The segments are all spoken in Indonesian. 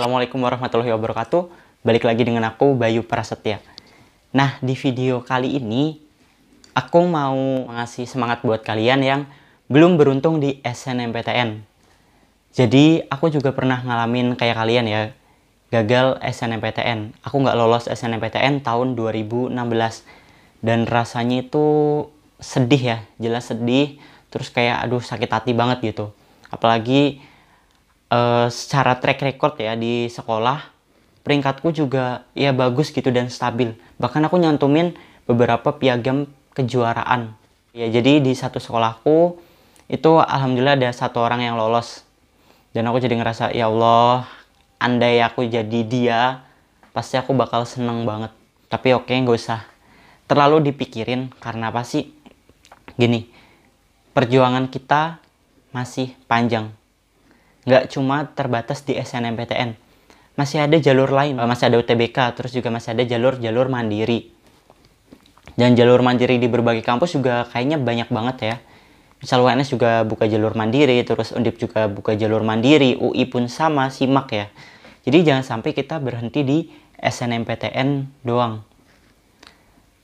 Assalamualaikum warahmatullahi wabarakatuh. Balik lagi dengan aku, Bayu Prasetya. Nah, di video kali ini aku mau ngasih semangat buat kalian yang belum beruntung di SNMPTN. Jadi, aku juga pernah ngalamin kayak kalian ya, gagal SNMPTN. Aku nggak lolos SNMPTN tahun 2016. Dan rasanya itu sedih ya, jelas sedih. Terus kayak aduh sakit hati banget gitu. Apalagi secara track record ya di sekolah, peringkatku juga ya bagus gitu dan stabil. Bahkan aku nyantumin beberapa piagam kejuaraan. Ya jadi di satu sekolahku itu alhamdulillah ada satu orang yang lolos. Dan aku jadi ngerasa ya Allah, andai aku jadi dia, pasti aku bakal seneng banget. Tapi oke, nggak usah terlalu dipikirin karena apa sih? Gini, perjuangan kita masih panjang. Nggak cuma terbatas di SNMPTN. Masih ada jalur lain, masih ada UTBK, terus juga masih ada jalur-jalur mandiri. Dan jalur mandiri di berbagai kampus juga kayaknya banyak banget ya. Misal UNS juga buka jalur mandiri, terus Undip juga buka jalur mandiri, UI pun sama, SIMAK ya. Jadi jangan sampai kita berhenti di SNMPTN doang.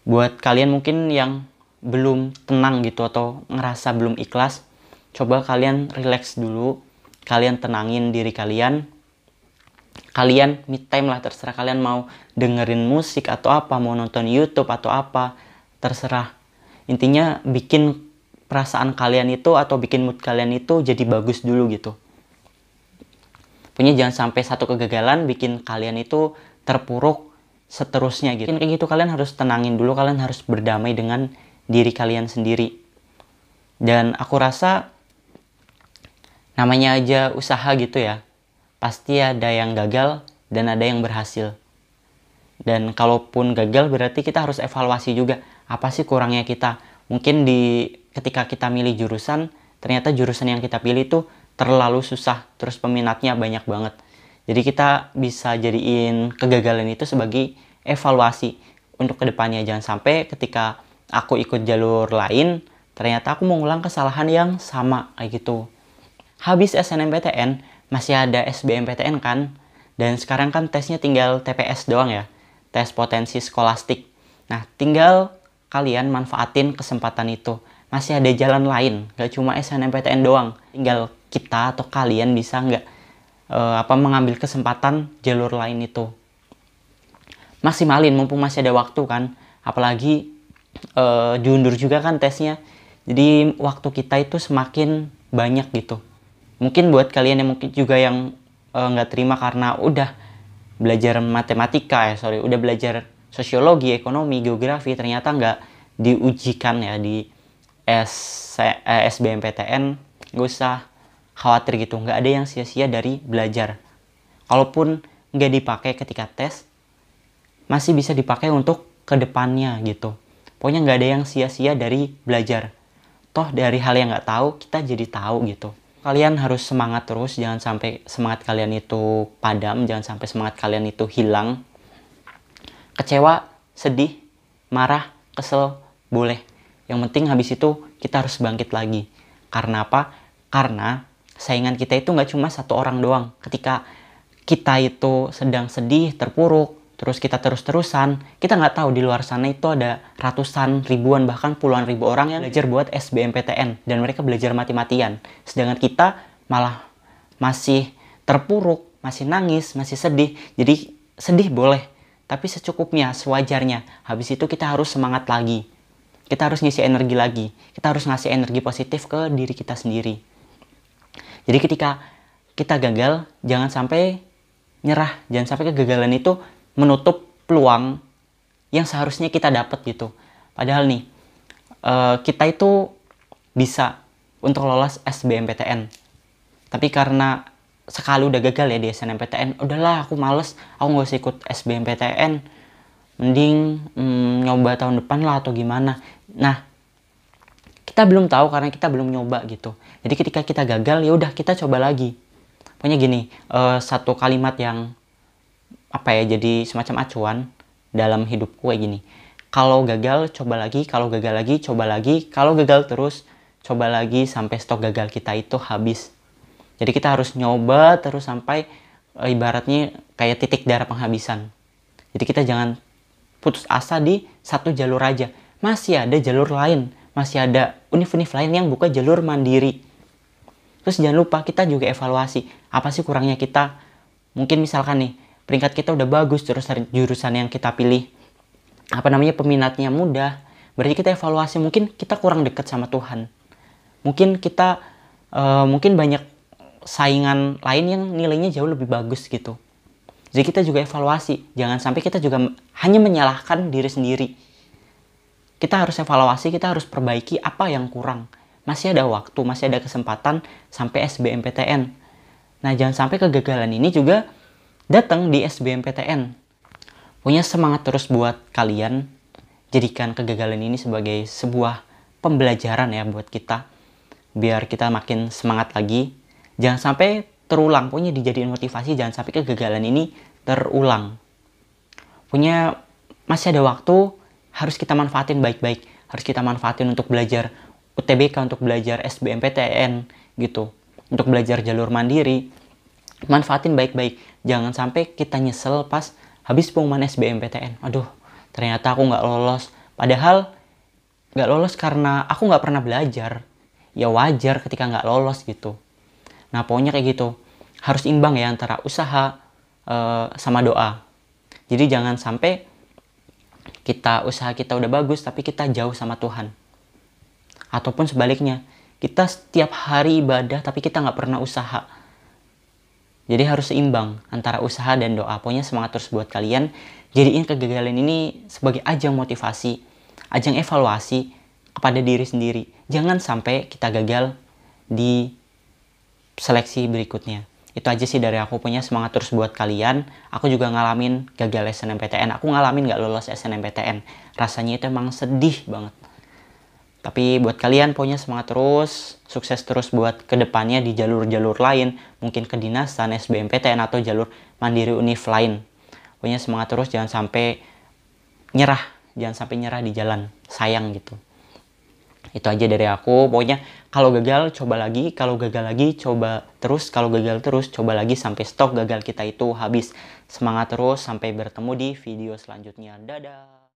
Buat kalian mungkin yang belum tenang gitu atau ngerasa belum ikhlas, coba kalian relax dulu. Kalian tenangin diri kalian. Kalian me time lah, terserah kalian mau dengerin musik atau apa, mau nonton YouTube atau apa, terserah. Intinya bikin perasaan kalian itu atau bikin mood kalian itu jadi bagus dulu gitu. Punya jangan sampai satu kegagalan bikin kalian itu terpuruk seterusnya gitu. Kayak gitu kalian harus tenangin dulu, kalian harus berdamai dengan diri kalian sendiri. Dan aku rasa namanya aja usaha gitu ya, pasti ada yang gagal dan ada yang berhasil. Dan kalaupun gagal berarti kita harus evaluasi juga, apa sih kurangnya kita. Mungkin ketika kita milih jurusan, ternyata jurusan yang kita pilih itu terlalu susah, terus peminatnya banyak banget. Jadi kita bisa jadiin kegagalan itu sebagai evaluasi untuk kedepannya. Jangan sampai ketika aku ikut jalur lain, ternyata aku mengulang kesalahan yang sama kayak gitu. Habis SNMPTN, masih ada SBMPTN kan? Dan sekarang kan tesnya tinggal TPS doang ya. Tes potensi skolastik. Nah, tinggal kalian manfaatin kesempatan itu. Masih ada jalan lain, gak cuma SNMPTN doang. Tinggal kita atau kalian bisa nggak mengambil kesempatan jalur lain itu. Maksimalin, mumpung masih ada waktu kan. Apalagi diundur juga kan tesnya. Jadi waktu kita itu semakin banyak gitu. Mungkin buat kalian yang mungkin juga yang nggak terima karena udah belajar matematika udah belajar sosiologi, ekonomi, geografi, ternyata nggak diujikan ya di SBMPTN, nggak usah khawatir gitu, nggak ada yang sia-sia dari belajar. Kalaupun nggak dipakai ketika tes, masih bisa dipakai untuk kedepannya gitu. Pokoknya nggak ada yang sia-sia dari belajar. Toh dari hal yang nggak tahu, kita jadi tahu gitu. Kalian harus semangat terus, jangan sampai semangat kalian itu padam, jangan sampai semangat kalian itu hilang. Kecewa, sedih, marah, kesel, boleh. Yang penting habis itu kita harus bangkit lagi. Karena apa? Karena saingan kita itu nggak cuma satu orang doang. Ketika kita itu sedang sedih, terpuruk, terus kita terus-terusan, kita nggak tahu di luar sana itu ada ratusan, ribuan, bahkan puluhan ribu orang yang belajar buat SBMPTN. Dan mereka belajar mati-matian. Sedangkan kita malah masih terpuruk, masih nangis, masih sedih. Jadi sedih boleh, tapi secukupnya, sewajarnya. Habis itu kita harus semangat lagi. Kita harus ngisi energi lagi. Kita harus ngasih energi positif ke diri kita sendiri. Jadi ketika kita gagal, jangan sampai nyerah. Jangan sampai kegagalan itu menutup peluang yang seharusnya kita dapat gitu. Padahal nih, kita itu bisa untuk lolos SBMPTN. Tapi karena sekali udah gagal ya di SNMPTN, udahlah aku males, aku nggak usah ikut SBMPTN. Mending nyoba tahun depan lah atau gimana. Nah, kita belum tahu karena kita belum nyoba gitu. Jadi ketika kita gagal, ya udah kita coba lagi. Pokoknya gini, satu kalimat yang jadi semacam acuan dalam hidupku kayak gini. Kalau gagal, coba lagi. Kalau gagal lagi, coba lagi. Kalau gagal terus, coba lagi sampai stok gagal kita itu habis. Jadi kita harus nyoba terus sampai ibaratnya kayak titik darah penghabisan. Jadi kita jangan putus asa di satu jalur aja. Masih ada jalur lain, masih ada univ-univ lain yang buka jalur mandiri. Terus jangan lupa kita juga evaluasi, apa sih kurangnya kita. Mungkin misalkan nih, peringkat kita udah bagus, terus jurusan yang kita pilih, peminatnya mudah. Berarti kita evaluasi, mungkin kita kurang dekat sama Tuhan. Mungkin kita, mungkin banyak saingan lain yang nilainya jauh lebih bagus gitu. Jadi kita juga evaluasi, jangan sampai kita juga hanya menyalahkan diri sendiri. Kita harus evaluasi, kita harus perbaiki apa yang kurang. Masih ada waktu, masih ada kesempatan sampai SBMPTN. Nah, jangan sampai kegagalan ini juga datang di SBMPTN. Punya semangat terus buat kalian. Jadikan kegagalan ini sebagai sebuah pembelajaran ya buat kita. Biar kita makin semangat lagi. Jangan sampai terulang. Punya dijadiin motivasi, jangan sampai kegagalan ini terulang. Punya masih ada waktu, harus kita manfaatin baik-baik. Harus kita manfaatin untuk belajar UTBK, untuk belajar SBMPTN gitu. Untuk belajar jalur mandiri. Manfaatin baik-baik. Jangan sampai kita nyesel pas habis pengumuman SBMPTN. Aduh, ternyata aku nggak lolos. Padahal nggak lolos karena aku nggak pernah belajar. Ya wajar ketika nggak lolos gitu. Nah, pokoknya kayak gitu. Harus imbang ya antara usaha sama doa. Jadi jangan sampai usaha kita udah bagus tapi kita jauh sama Tuhan. Ataupun sebaliknya, kita setiap hari ibadah tapi kita nggak pernah usaha. Jadi harus seimbang antara usaha dan doa. Pokoknya semangat terus buat kalian. Jadiin kegagalan ini sebagai ajang motivasi, ajang evaluasi kepada diri sendiri. Jangan sampai kita gagal di seleksi berikutnya. Itu aja sih dari aku, punya semangat terus buat kalian. Aku juga ngalamin gagal SNMPTN. Aku ngalamin gak lolos SNMPTN. Rasanya itu emang sedih banget. Tapi buat kalian pokoknya semangat terus. Sukses terus buat kedepannya di jalur-jalur lain. Mungkin kedinasan, SBMPTN, atau jalur mandiri univ lain. Pokoknya semangat terus, jangan sampai nyerah. Jangan sampai nyerah di jalan. Sayang gitu. Itu aja dari aku. Pokoknya kalau gagal coba lagi, kalau gagal lagi coba terus, kalau gagal terus coba lagi sampai stok gagal kita itu habis. Semangat terus, sampai bertemu di video selanjutnya. Dadah.